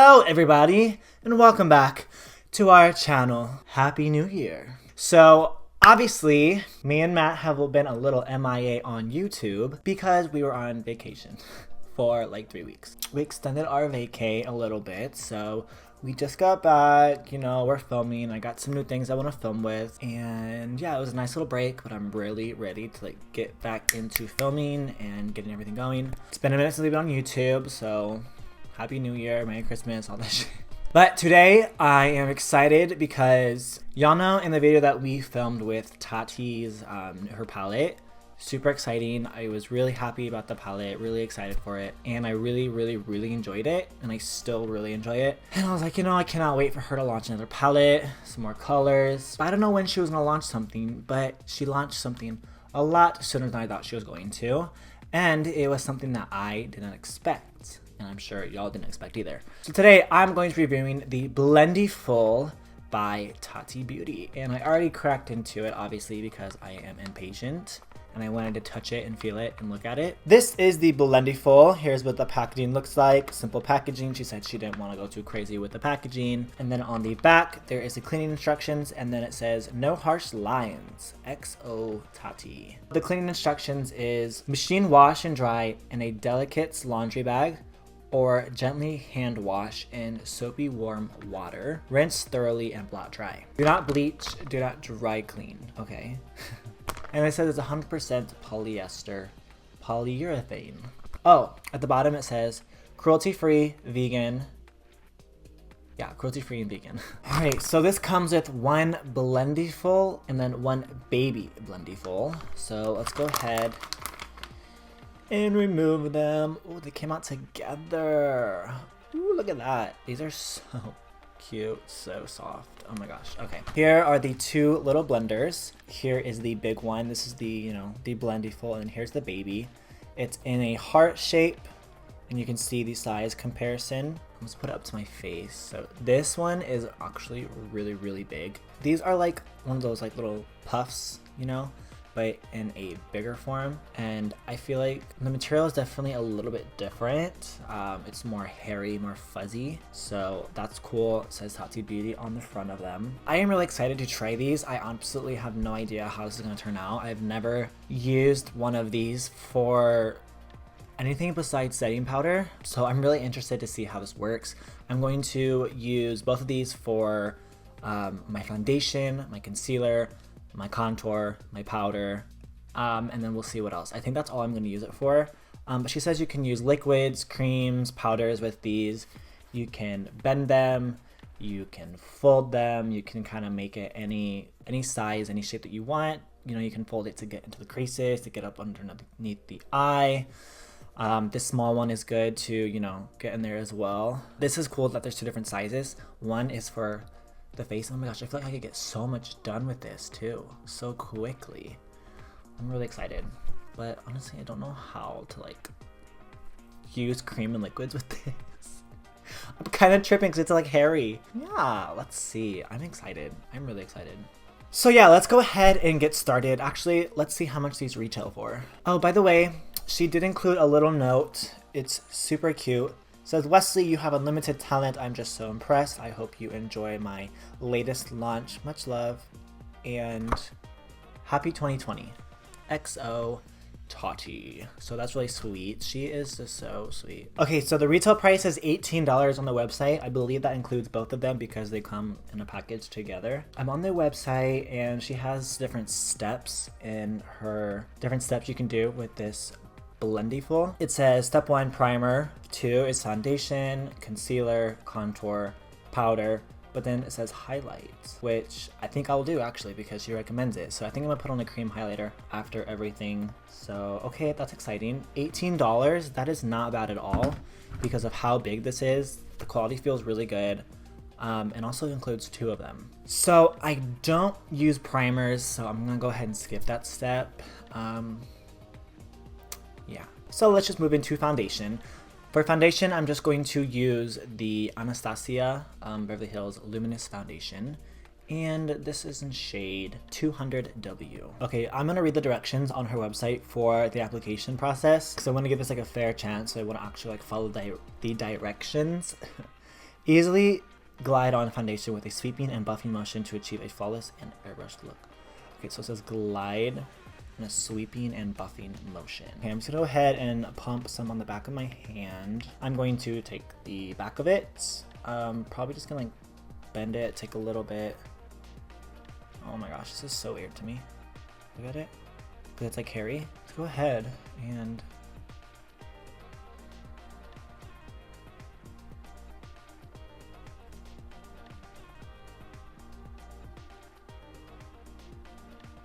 Hello everybody and welcome back to our channel. Happy New Year. So obviously me and Matt have been a little MIA on YouTube because we were on vacation for like 3 weeks. We extended our vacay a little bit, so we just got back, you know, we're filming. I got some new things I want to film with, and yeah, it was a nice little break, but I'm really ready to like get back into filming and getting everything going. It's been a minute since we've been on YouTube, so Happy New Year, Merry Christmas, all that shit. But today I am excited because y'all know in the video that we filmed with Tati's her palette, super exciting. I was really happy about the palette, really excited for it, and I really enjoyed it, and I still really enjoy it. And I was like, you know, I cannot wait for her to launch another palette, some more colors. I don't know when she was gonna launch something, but she launched something a lot sooner than I thought she was going to, and it was something that I didn't expect. And I'm sure y'all didn't expect either. So today I'm going to be reviewing the Blendiful by Tati Beauty. And I already cracked into it, obviously, because I am impatient and I wanted to touch it and feel it and look at it. This is the Blendiful. Here's what the packaging looks like. Simple packaging. She said she didn't want to go too crazy with the packaging. And then on the back, there is the cleaning instructions, and then it says, no harsh lines, XO Tati. The cleaning instructions is machine wash and dry in a delicate laundry bag, or gently hand wash in soapy warm water. Rinse thoroughly and blot dry. Do not bleach, do not dry clean. Okay. And it says it's 100% polyester polyurethane. Oh, at the bottom it says cruelty-free, vegan. Yeah, cruelty-free and vegan. Alright, so this comes with one Blendiful and then one baby Blendiful. So let's go ahead and remove them. Oh, they came out together. Ooh, look at that. These are so cute, so soft. Oh my gosh. Okay. Here are the two little blenders. Here is the big one. This is the, you know, the Blendiful, and here's the baby. It's in a heart shape, and you can see the size comparison. Let's put it up to my face. So this one is actually really big. These are like one of those like little puffs, you know, but in a bigger form, and I feel like the material is definitely a little bit different. It's more hairy, more fuzzy, so that's cool. It says Tati Beauty on the front of them. I am really excited to try these. I absolutely have no idea how this is gonna turn out. I've never used one of these for anything besides setting powder, so I'm really interested to see how this works. I'm going to use both of these for my foundation, my concealer, my contour, my powder, and then we'll see what else. I think that's all I'm going to use it for. But she says you can use liquids, creams, powders with these. You can bend them, you can fold them, you can kind of make it any size, any shape that you want. You know, you can fold it to get into the creases, to get up underneath the eye. This small one is good to, you know, get in there as well. This is cool that there's two different sizes. One is for the face. Oh my gosh, I feel like I could get so much done with this too, so quickly. I'm really excited, but honestly I don't know how to like use cream and liquids with this. I'm kind of tripping because it's like hairy. Yeah, let's see. I'm excited. I'm really excited. So yeah, let's go ahead and get started. Actually, let's see how much these retail for. Oh, by the way, she did include a little note. It's super cute. Says, Wesley, you have unlimited talent. I'm just so impressed. I hope you enjoy my latest launch. Much love and happy 2020. XO Tati. So that's really sweet. She is just so sweet. Okay, so the retail price is $18 on the website. I believe that includes both of them because they come in a package together. I'm on their website and she has different steps in her, different steps you can do with this Blendiful. It says step 1, primer. 2 is foundation, concealer, contour, powder, but then it says highlights, which I think I'll do actually because she recommends it. So I think I'm gonna put on a cream highlighter after everything. So okay, that's exciting. $18, that is not bad at all because of how big this is. The quality feels really good. And also includes 2 of them. So I don't use primers, so I'm gonna go ahead and skip that step. Yeah, so let's just move into foundation. For foundation, I'm just going to use the Anastasia Beverly Hills Luminous Foundation. And this is in shade 200W. Okay, I'm gonna read the directions on her website for the application process. So I wanna give this like a fair chance. So I wanna actually like follow the directions. Easily glide on foundation with a sweeping and buffing motion to achieve a flawless and airbrushed look. Okay, so it says glide and a sweeping and buffing motion. Okay, I'm just gonna go ahead and pump some on the back of my hand. I'm going to take the back of it. Probably just gonna like bend it, take a little bit. Oh my gosh, this is so weird to me. Look at it. But it's like hairy. Let's go ahead and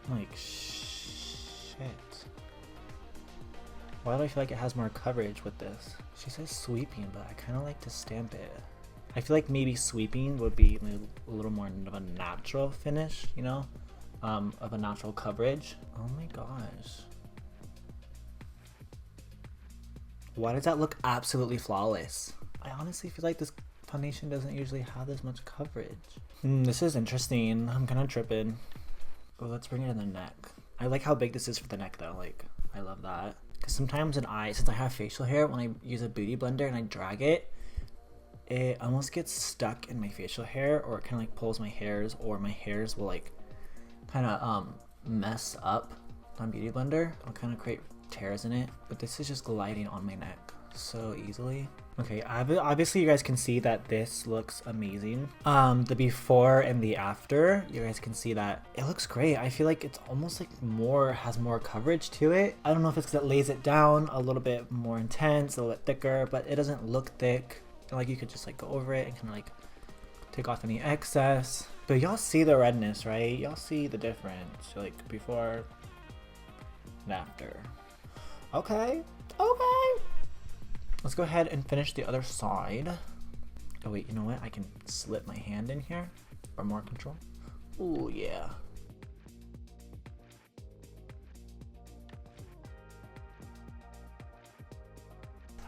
like shit. Why do I feel like it has more coverage with this? She says sweeping, but I kind of like to stamp it. I feel like maybe sweeping would be a little more of a natural finish, you know, of a natural coverage. Oh my gosh. Why does that look absolutely flawless? I honestly feel like this foundation doesn't usually have this much coverage. This is interesting. I'm kind of tripping. Oh, let's bring it in the neck. I like how big this is for the neck though. Like, I love that. Because sometimes since I have facial hair, when I use a beauty blender and I drag it, it almost gets stuck in my facial hair, or it kind of like pulls my hairs, or my hairs will like kind of mess up on beauty blender. It'll kind of create tears in it. But this is just gliding on my neck so easily. Okay, obviously you guys can see that this looks amazing. The before and the after, you guys can see that it looks great. I feel like it's almost like has more coverage to it. I don't know if it's because it lays it down a little bit more intense, a little bit thicker, but it doesn't look thick. Like you could just like go over it and kind of like take off any excess. But y'all see the redness, right? Y'all see the difference, like before and after. Okay. Let's go ahead and finish the other side. Oh wait, you know what? I can slip my hand in here for more control. Ooh, yeah.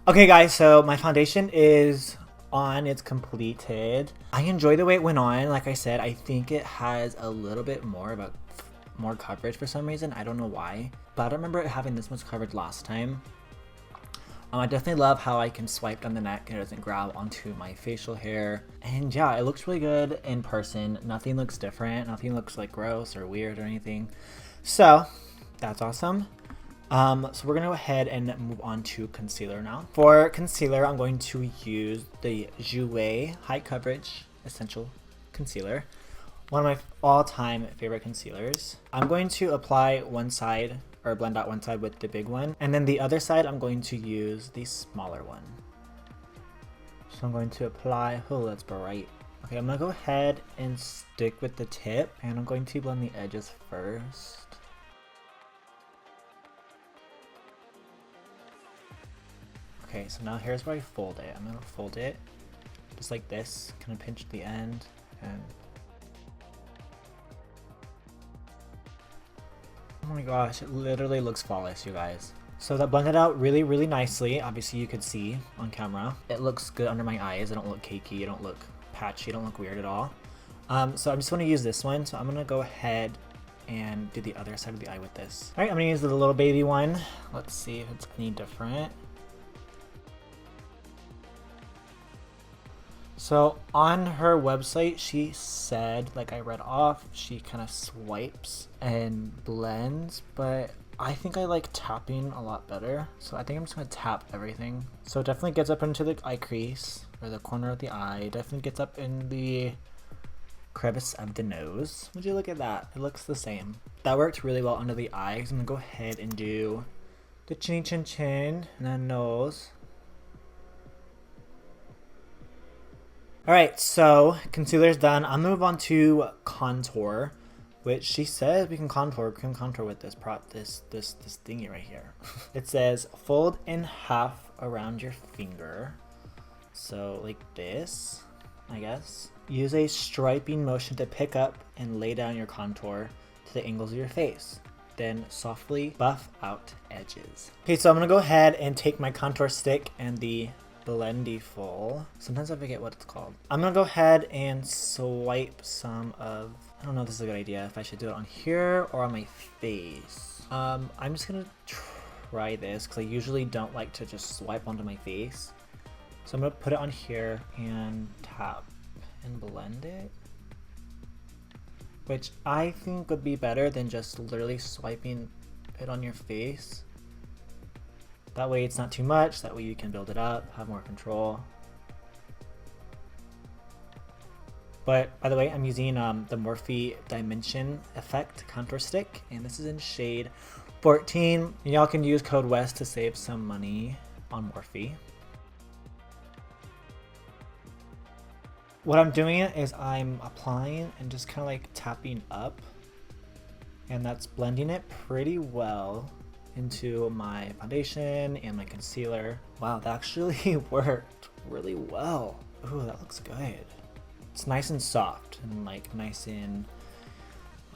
Okay guys, so my foundation is on, it's completed. I enjoy the way it went on. Like I said, I think it has a little bit more coverage for some reason. I don't know why, but I don't remember it having this much coverage last time. I definitely love how I can swipe down the neck and it doesn't grab onto my facial hair. And yeah, it looks really good in person. Nothing looks different. Nothing looks like gross or weird or anything. So that's awesome. So we're gonna go ahead and move on to concealer now. For concealer, I'm going to use the Jouer High Coverage Essential Concealer. One of my all-time favorite concealers. I'm going to apply one side, or blend out one side with the big one, and then the other side I'm going to use the smaller one. So I'm going to apply, oh that's bright. Okay, I'm gonna go ahead and stick with the tip, and I'm going to blend the edges first. Okay, so now here's where I fold it. I'm gonna fold it just like this, kind of pinch the end, and oh my gosh, it literally looks flawless, you guys. So that blended out really, really nicely. Obviously you could see on camera. It looks good under my eyes. I don't look cakey, I don't look patchy, I don't look weird at all. So I'm just gonna use this one. So I'm gonna go ahead and do the other side of the eye with this. All right, I'm gonna use the little baby one. Let's see if it's any different. So on her website, she said, like I read off, she kind of swipes and blends, but I think I like tapping a lot better. So I think I'm just gonna tap everything. So it definitely gets up into the eye crease, or the corner of the eye. It definitely gets up in the crevice of the nose. Would you look at that? It looks the same. That worked really well under the eyes. I'm gonna go ahead and do the chin chin chin and then nose. Alright, so concealer's done. I'll move on to contour, which she says we can contour with this this thingy right here. It says fold in half around your finger. So like this, I guess. Use a striping motion to pick up and lay down your contour to the angles of your face. Then softly buff out edges. Okay, so I'm gonna go ahead and take my contour stick and the Blendiful. Sometimes I forget what it's called. I'm gonna go ahead and swipe some of, I don't know if this is a good idea, if I should do it on here or on my face. I'm just gonna try this because I usually don't like to just swipe onto my face. So I'm gonna put it on here and tap and blend it, which I think would be better than just literally swiping it on your face. That way it's not too much, that way you can build it up, have more control. But by the way, I'm using the Morphe Dimension Effect Contour Stick, and this is in shade 14. Y'all can use code WEST to save some money on Morphe. What I'm doing is I'm applying and just kind of like tapping up, and that's blending it pretty well into my foundation and my concealer. Wow, that actually worked really well. Ooh, that looks good. It's nice and soft and like nice and,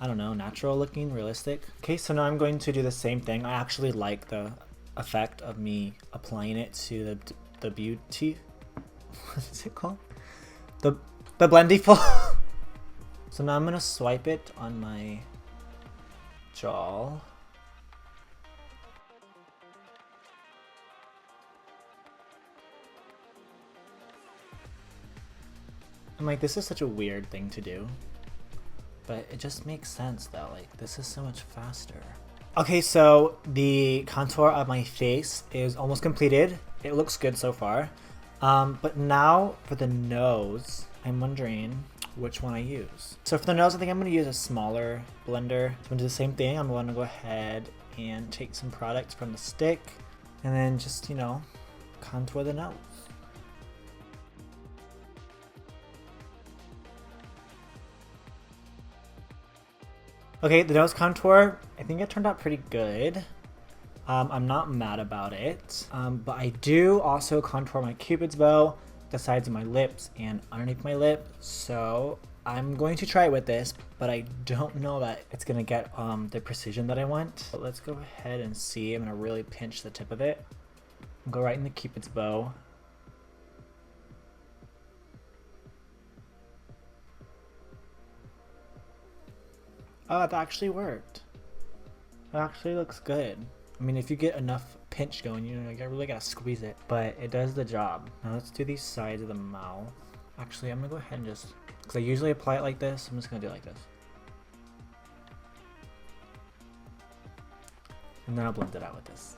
I don't know, natural looking, realistic. Okay, so now I'm going to do the same thing. I actually like the effect of me applying it to the beauty, what is it called? The Blendiful. So now I'm gonna swipe it on my jaw. I'm like, this is such a weird thing to do, but it just makes sense though. Like, this is so much faster. Okay, so the contour of my face is almost completed. It looks good so far. But now for the nose, I'm wondering which one I use. So for the nose, I think I'm gonna use a smaller blender. So I'm gonna do the same thing. I'm gonna go ahead and take some product from the stick and then just, you know, contour the nose. Okay, the nose contour, I think it turned out pretty good. I'm not mad about it, but I do also contour my cupid's bow, the sides of my lips, and underneath my lip. So I'm going to try it with this, but I don't know that it's gonna get the precision that I want. But let's go ahead and see. I'm gonna really pinch the tip of it. I'll go right in the cupid's bow. Oh, that actually worked. It actually looks good. I mean, if you get enough pinch going, you know, you really gotta squeeze it, but it does the job. Now let's do these sides of the mouth. Actually, I'm gonna go ahead and just, because I usually apply it like this, I'm just gonna do it like this. And then I'll blend it out with this.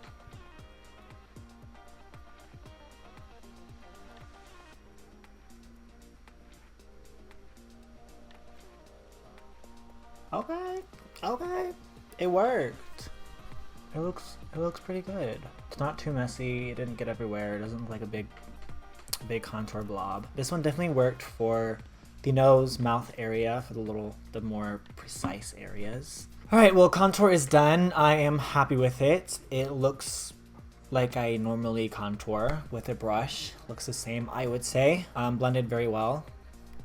Okay, it worked. It looks pretty good. It's not too messy. It didn't get everywhere. It doesn't look like a big contour blob. This one definitely worked for the nose, mouth area, for the more precise areas. All right, well, contour is done. I am happy with it. It looks like I normally contour with a brush. Looks the same, I would say. Blended very well.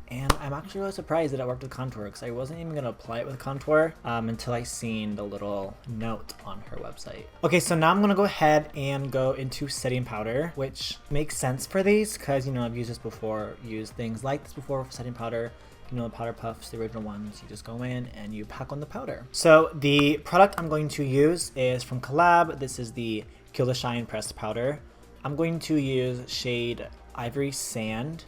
And I'm actually really surprised that it worked with contour, because I wasn't even going to apply it with contour until I seen the little note on her website. Okay, so now I'm going to go ahead and go into setting powder, which makes sense for these because, you know, I've used this before, used things like this before for setting powder. You know, the powder puffs, the original ones, you just go in and you pack on the powder. So the product I'm going to use is from Collab. This is the Kill the Shine pressed powder. I'm going to use shade Ivory Sand.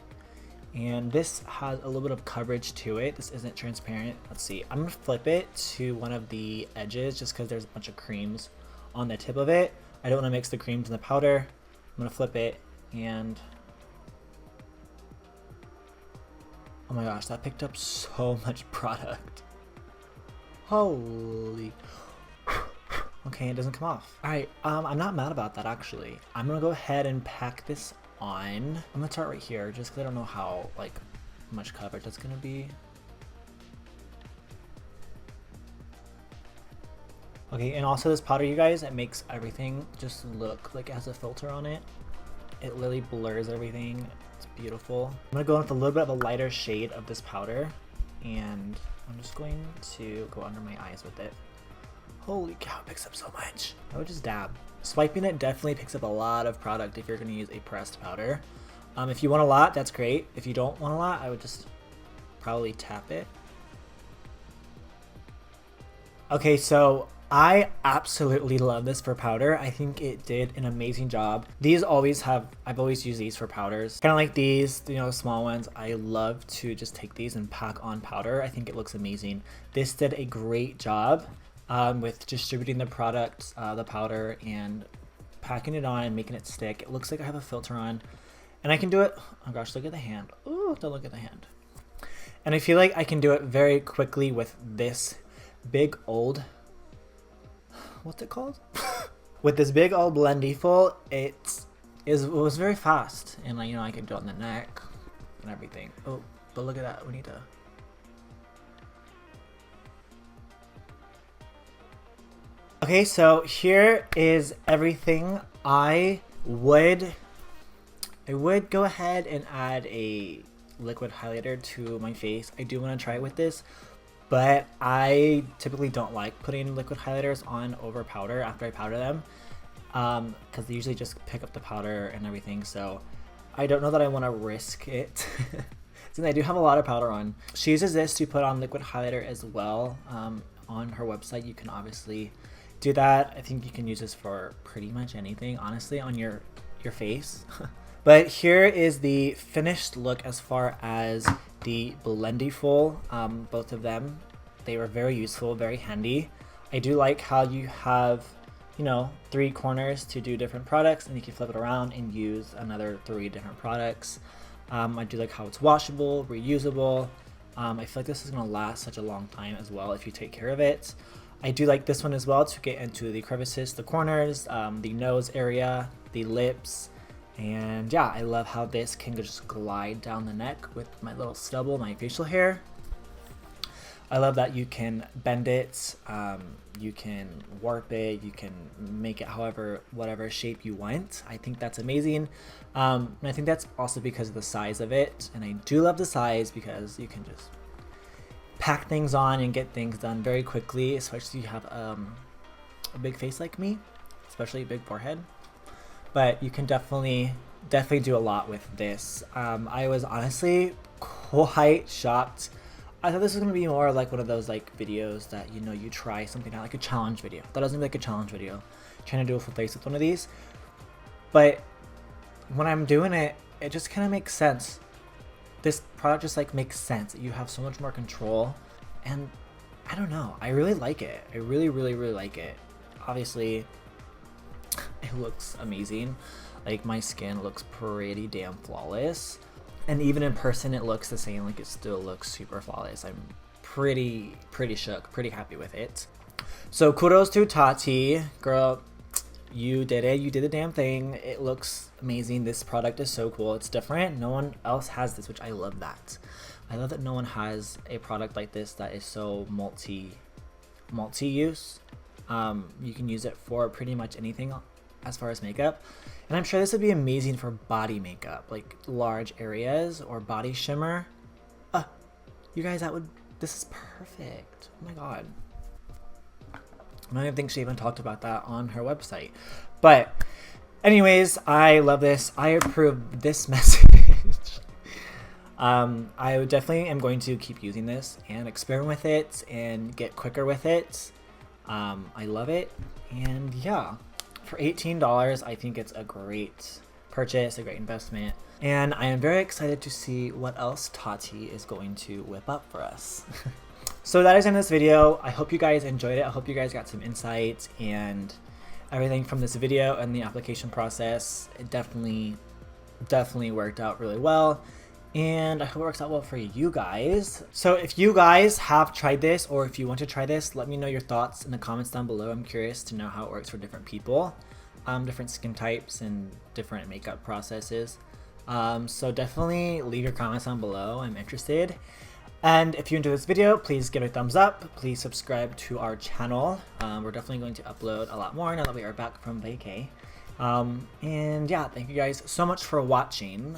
And this has a little bit of coverage to it. This isn't transparent. Let's see. I'm gonna flip it to one of the edges just because there's a bunch of creams on the tip of it. I don't want to mix the creams and the powder. I'm gonna flip it and oh my gosh, that picked up so much product. Holy. Okay, it doesn't come off. All right, I'm not mad about that actually. I'm gonna go ahead and pack this on. I'm gonna start right here just because I don't know how much coverage that's gonna be. Okay, and also this powder, you guys, it makes everything just look like it has a filter on it. It literally blurs everything. It's beautiful. I'm gonna go in with a little bit of a lighter shade of this powder, and I'm just going to go under my eyes with it. Holy cow, it picks up so much. I would just dab. Swiping it definitely picks up a lot of product if you're going to use a pressed powder. If you want a lot, that's great. If you don't want a lot, I would just probably tap it. Okay, so I absolutely love this for powder. I think it did an amazing job. These always have, I've always used these for powders. Kind of like these, you know, small ones. I love to just take these and pack on powder. I think it looks amazing. This did a great job with distributing the product, the powder, and packing it on and making it stick. It looks like I have a filter on. And I can do it, oh gosh, look at the hand. Ooh, don't look at the hand. And I feel like I can do it very quickly with this big old, what's it called? With this big old Blendiful, it was very fast. And like, you know, I can do it on the neck and everything. Oh, but look at that, we need to. Okay, so here is everything. I would go ahead and add a liquid highlighter to my face. I do want to try it with this, but I typically don't like putting liquid highlighters on over powder after I powder them, because they usually just pick up the powder and everything, so I don't know that I want to risk it. Since I do have a lot of powder on. She uses this to put on liquid highlighter as well. On her website you can obviously do that. I think you can use this for pretty much anything, honestly, on your face. But here is the finished look as far as the Blendiful. Both of them, they were very useful, very handy. I do like how you have, you know, 3 corners to do different products, and you can flip it around and use another 3 different products. I do like how it's washable, reusable. I feel like this is going to last such a long time as well if you take care of it. I do like this one as well to get into the crevices, the corners, the nose area, the lips. And yeah, I love how this can just glide down the neck with my little stubble, my facial hair. I love that you can bend it, you can warp it, you can make it whatever shape you want. I think that's amazing. And I think that's also because of the size of it. And I do love the size because you can just pack things on and get things done very quickly, especially if you have a big face like me, especially a big forehead. But you can definitely do a lot with this. I was honestly quite shocked. I thought this was gonna be more like one of those like videos that, you know, you try something out, like a challenge video. That doesn't like a challenge video, trying to do a full face with one of these. But when I'm doing it, it just kind of makes sense. This product just like makes sense. You have so much more control, and I don't know, I really like it. I really like it. Obviously, it looks amazing. Like, my skin looks pretty damn flawless, and even in person it looks the same. Like, it still looks super flawless. I'm pretty shook, pretty happy with it. So kudos to Tati, girl, you did it. You did the damn thing. It looks amazing. This product is so cool. It's different. No one else has this, which I love that. I love that no one has a product like this that is so multi-use. You can use it for pretty much anything as far as makeup, and I'm sure this would be amazing for body makeup, like large areas or body shimmer. You guys, this is perfect. Oh my god, I don't even think she even talked about that on her website. But anyways, I love this. I approve this message. I definitely am going to keep using this and experiment with it and get quicker with it. I love it, and yeah, for $18, I think it's a great purchase, a great investment, and I am very excited to see what else Tati is going to whip up for us. So that is the end of this video. I hope you guys enjoyed it. I hope you guys got some insight and everything from this video and the application process. It definitely worked out really well, and I hope it works out well for you guys. So if you guys have tried this, or if you want to try this, let me know your thoughts in the comments down below. I'm curious to know how it works for different people, different skin types and different makeup processes. So definitely leave your comments down below. I'm interested. And if you enjoyed this video, please give it a thumbs up. Please subscribe to our channel. We're definitely going to upload a lot more now that we are back from vacay. And yeah, thank you guys so much for watching.